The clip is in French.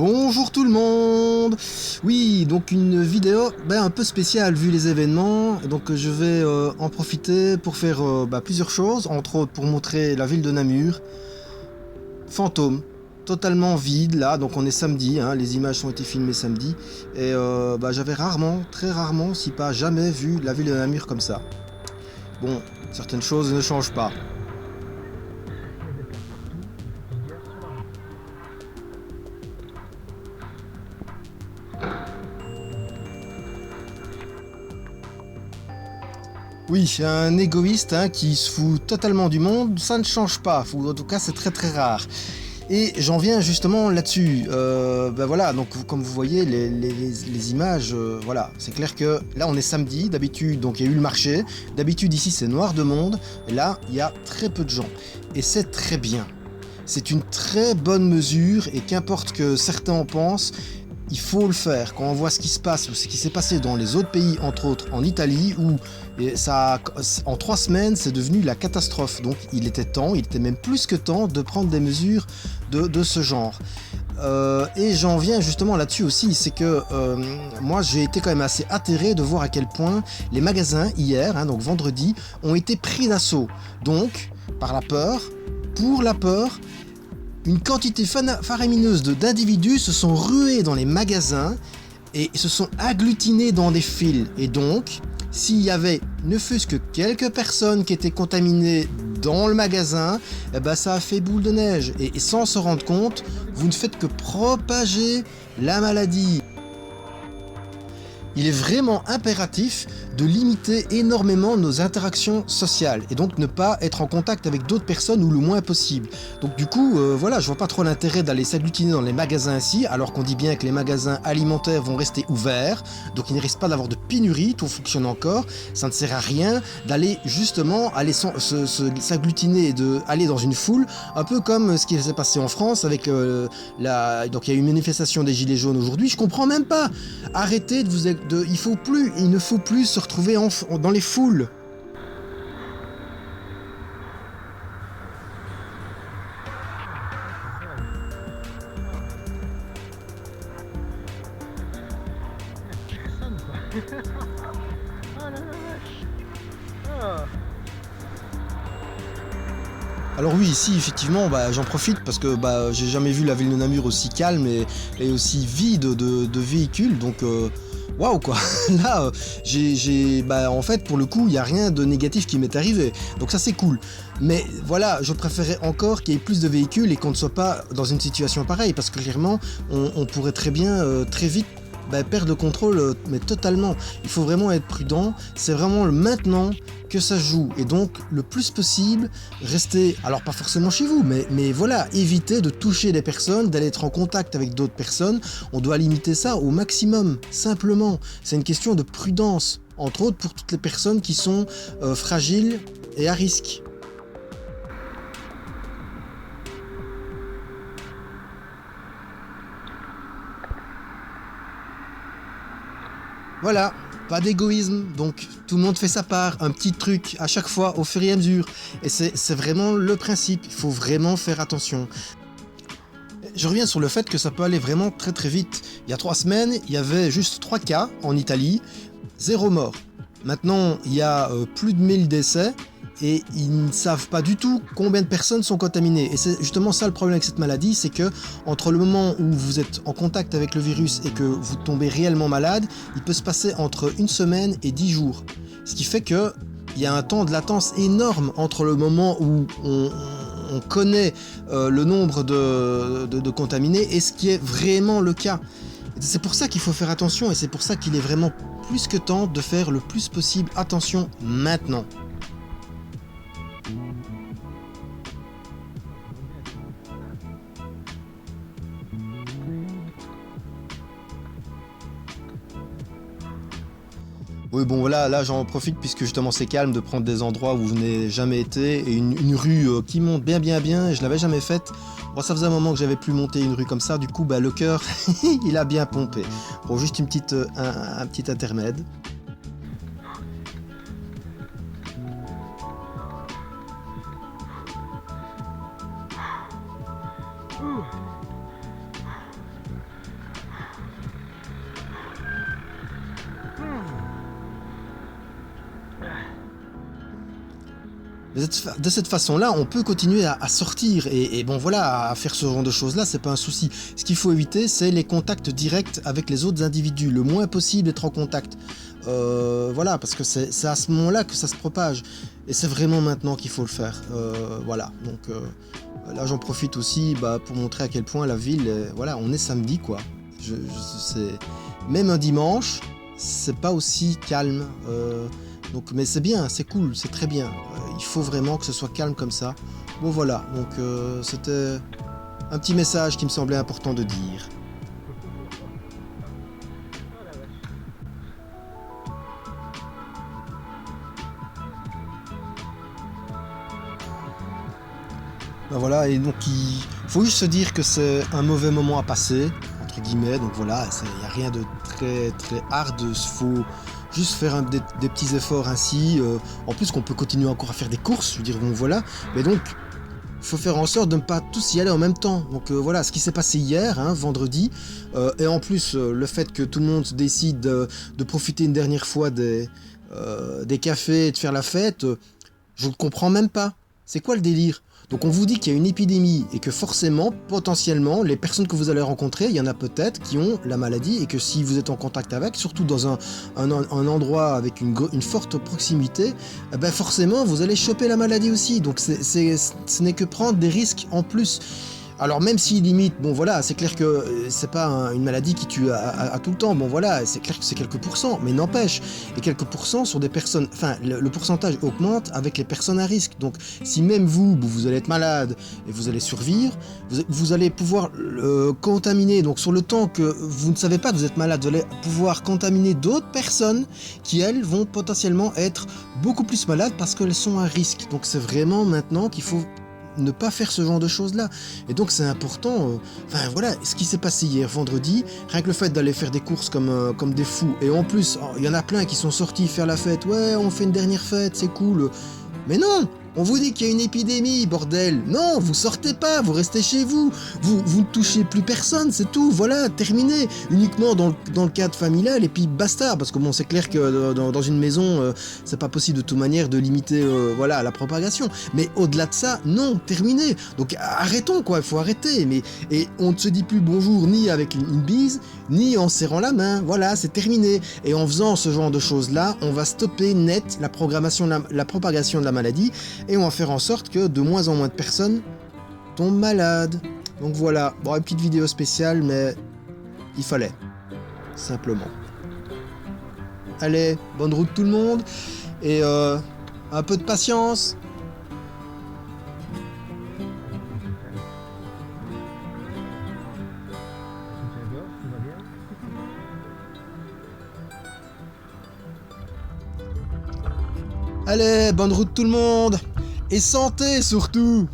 Bonjour tout le monde. Oui, donc une vidéo un peu spéciale vu les événements. Donc je vais en profiter pour faire plusieurs choses, entre autres pour montrer la ville de Namur. Fantôme, totalement vide là, donc on est samedi, hein, les images ont été filmées samedi. Et j'avais rarement, très rarement, si pas jamais vu la ville de Namur comme ça. Bon, certaines choses ne changent pas. Oui, un égoïste qui se fout totalement du monde, ça ne change pas, ou en tout cas c'est très très rare. Et j'en viens justement là-dessus. Voilà, donc comme vous voyez les images, voilà, c'est clair que là on est samedi, d'habitude donc il y a eu le marché, d'habitude ici c'est noir de monde, et là il y a très peu de gens. Et c'est très bien. C'est une très bonne mesure et qu'importe que certains en pensent, il faut le faire. Quand on voit ce qui se passe ou ce qui s'est passé dans les autres pays, entre autres en Italie, où en 3 semaines c'est devenu la catastrophe. Donc il était même plus que temps de prendre des mesures de ce genre. Et j'en viens justement là-dessus aussi, c'est que moi j'ai été quand même assez atterré de voir à quel point les magasins hier, donc vendredi, ont été pris d'assaut. Donc, par la peur, pour la peur, une quantité faramineuse d'individus se sont rués dans les magasins et se sont agglutinés dans des files. Et donc, s'il y avait ne fût-ce que quelques personnes qui étaient contaminées dans le magasin, ça a fait boule de neige. Et sans se rendre compte, vous ne faites que propager la maladie. Il est vraiment impératif de limiter énormément nos interactions sociales et donc ne pas être en contact avec d'autres personnes ou le moins possible. Donc du coup, voilà, je vois pas trop l'intérêt d'aller s'agglutiner dans les magasins ici, alors qu'on dit bien que les magasins alimentaires vont rester ouverts, donc il ne risque pas d'avoir de pénurie, tout fonctionne encore. Ça ne sert à rien d'aller justement s'agglutiner et d'aller dans une foule, un peu comme ce qui s'est passé en France avec donc il y a eu une manifestation des Gilets jaunes aujourd'hui, je comprends même pas. Arrêtez de vous il ne faut plus se retrouver dans les foules. Alors oui, ici effectivement, j'en profite parce que j'ai jamais vu la ville de Namur aussi calme et aussi vide de véhicules, donc waouh quoi. Là, en fait pour le coup, il n'y a rien de négatif qui m'est arrivé, donc ça c'est cool. Mais voilà, je préférais encore qu'il y ait plus de véhicules et qu'on ne soit pas dans une situation pareille, parce que clairement, on pourrait très bien, très vite, perdre le contrôle, mais totalement. Il faut vraiment être prudent, c'est vraiment le maintenant que ça joue, et donc le plus possible, rester, alors pas forcément chez vous, mais voilà, éviter de toucher les personnes, d'aller être en contact avec d'autres personnes, on doit limiter ça au maximum, simplement. C'est une question de prudence, entre autres pour toutes les personnes qui sont fragiles et à risque. Voilà, pas d'égoïsme, donc tout le monde fait sa part, un petit truc à chaque fois au fur et à mesure. Et c'est vraiment le principe, il faut vraiment faire attention. Je reviens sur le fait que ça peut aller vraiment très très vite. Il y a 3 semaines, il y avait juste 3 cas en Italie, 0 mort. Maintenant, il y a plus de 1000 décès, et ils ne savent pas du tout combien de personnes sont contaminées. Et c'est justement ça le problème avec cette maladie, c'est que entre le moment où vous êtes en contact avec le virus et que vous tombez réellement malade, il peut se passer entre 1 semaine et 10 jours. Ce qui fait que il y a un temps de latence énorme entre le moment où on connaît le nombre de contaminés et ce qui est vraiment le cas. C'est pour ça qu'il faut faire attention, et c'est pour ça qu'il est vraiment plus que temps de faire le plus possible attention maintenant. Oui, bon voilà, là j'en profite puisque justement c'est calme de prendre des endroits où vous n'avez jamais été, et une rue qui monte bien et je l'avais jamais faite. Bon, ça faisait un moment que j'avais plus monté une rue comme ça, du coup le cœur il a bien pompé. Bon, juste un petit intermède. De cette façon-là, on peut continuer à sortir et bon voilà, à faire ce genre de choses-là, c'est pas un souci. Ce qu'il faut éviter, c'est les contacts directs avec les autres individus, le moins possible être en contact. Voilà, parce que c'est à ce moment-là que ça se propage. Et c'est vraiment maintenant qu'il faut le faire. Voilà, donc là j'en profite aussi pour montrer à quel point la ville, voilà, on est samedi quoi. Même un dimanche, c'est pas aussi calme. Donc, mais c'est bien, c'est cool, c'est très bien. Il faut vraiment que ce soit calme comme ça. Bon voilà, donc c'était un petit message qui me semblait important de dire. Ben voilà, et donc il faut juste se dire que c'est un mauvais moment à passer, entre guillemets, donc voilà, il n'y a rien de très très hard, il faut juste faire des petits efforts ainsi, en plus qu'on peut continuer encore à faire des courses, je veux dire, bon voilà, mais donc il faut faire en sorte de ne pas tous y aller en même temps, donc voilà, ce qui s'est passé hier, hein, vendredi, et en plus le fait que tout le monde décide de profiter une dernière fois des cafés et de faire la fête, je ne comprends même pas, c'est quoi le délire ? Donc on vous dit qu'il y a une épidémie et que forcément, potentiellement, les personnes que vous allez rencontrer, il y en a peut-être qui ont la maladie et que si vous êtes en contact avec, surtout dans un endroit avec une forte proximité, eh ben forcément vous allez choper la maladie aussi. Donc ce n'est que prendre des risques en plus. Alors même si limite, bon voilà, c'est clair que c'est pas une maladie qui tue à tout le temps, bon voilà, c'est clair que c'est quelques pourcents, mais n'empêche, et quelques pourcents sur des personnes, enfin le pourcentage augmente avec les personnes à risque, donc si même vous allez être malade et vous allez survivre, vous allez pouvoir contaminer, donc sur le temps que vous ne savez pas que vous êtes malade, vous allez pouvoir contaminer d'autres personnes qui elles vont potentiellement être beaucoup plus malades parce qu'elles sont à risque, donc c'est vraiment maintenant qu'il faut ne pas faire ce genre de choses là et donc c'est important, enfin voilà, ce qui s'est passé hier vendredi, rien que le fait d'aller faire des courses comme des fous et en plus il y en a plein qui sont sortis faire la fête, ouais on fait une dernière fête, c'est cool, mais non, on vous dit qu'il y a une épidémie, bordel. Non, vous sortez pas, vous restez chez vous. Vous ne touchez plus personne, c'est tout. Voilà, terminé. Uniquement dans le cadre familial et puis basta. Parce que bon, c'est clair que dans une maison, c'est pas possible de toute manière de limiter voilà, la propagation. Mais au-delà de ça, non, terminé. Donc arrêtons quoi, il faut arrêter. Et on ne se dit plus bonjour ni avec une bise, ni en serrant la main. Voilà, c'est terminé. Et en faisant ce genre de choses-là, on va stopper net la propagation de la maladie. Et on va faire en sorte que de moins en moins de personnes tombent malades. Donc voilà, bon, une petite vidéo spéciale, mais il fallait, simplement. Allez, bonne route tout le monde, et un peu de patience. Allez, bonne route tout le monde, et santé surtout.